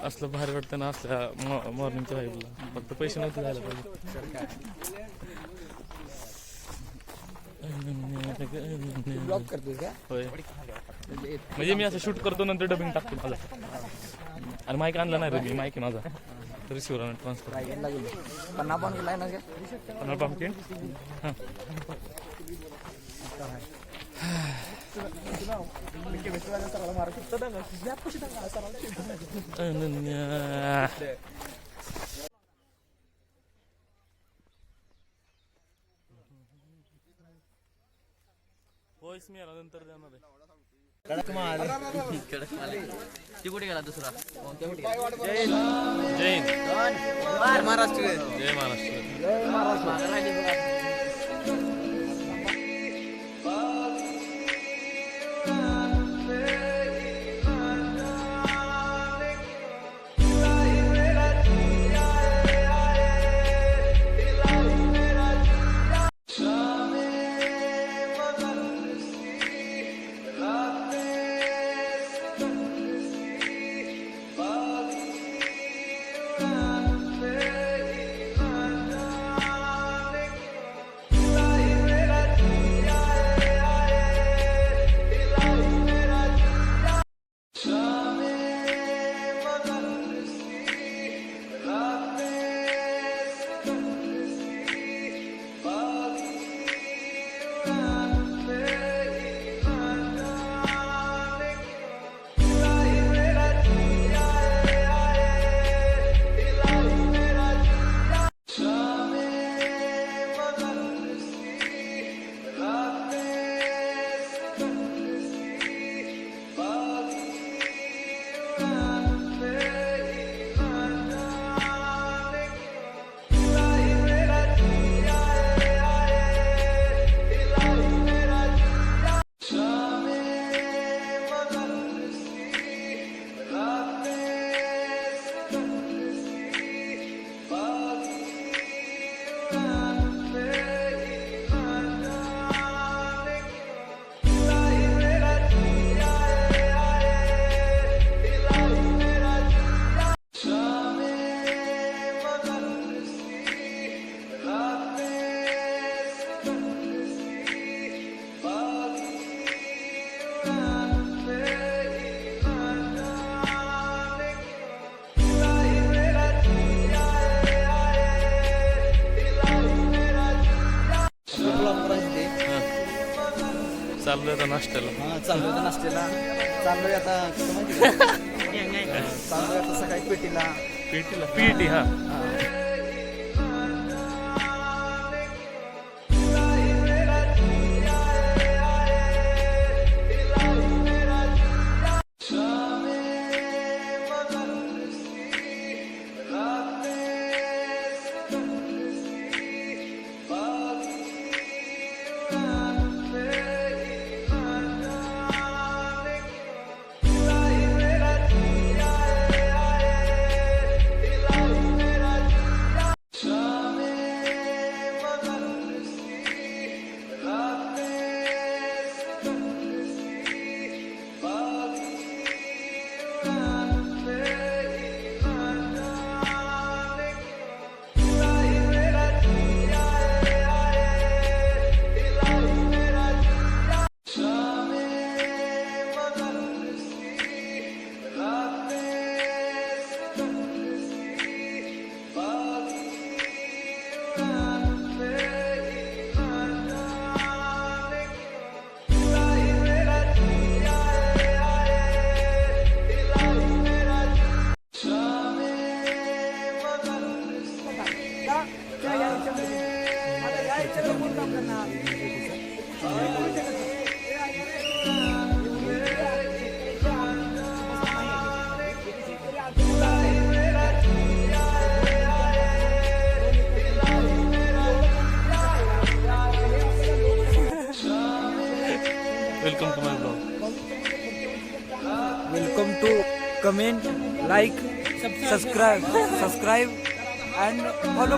असलं भारी वाटतं ना असल्या मॉर्निंगच्या वाईबला. फक्त पैसे नव्हते जायला पाहिजे. ब्लॉग करतोय का? होय, म्हणजे मी असं शूट करतो नंतर डबिंग टाकतो माझा. आणि माईक आणला नाही रे मी, माईक आहे माझा रिसिव्हर ट्रान्सफर. पन्ना पण गेलाय ना पन्ना पामकिन. हां वॉइस मी आला नंतर देणार आहे. ती कुठे गेला दुसरा? जय हिंद. महाराष्ट्र. जय महाराष्ट्र. चाललोय आता नाश्त्याला. चाललोय आता नाश्त्याला. चाललोय आता कुठं माहिती का? चाललोय आता सकाळी पेटीला. पीटी. हा welcome to my blog. Welcome to comment like subscribe and follow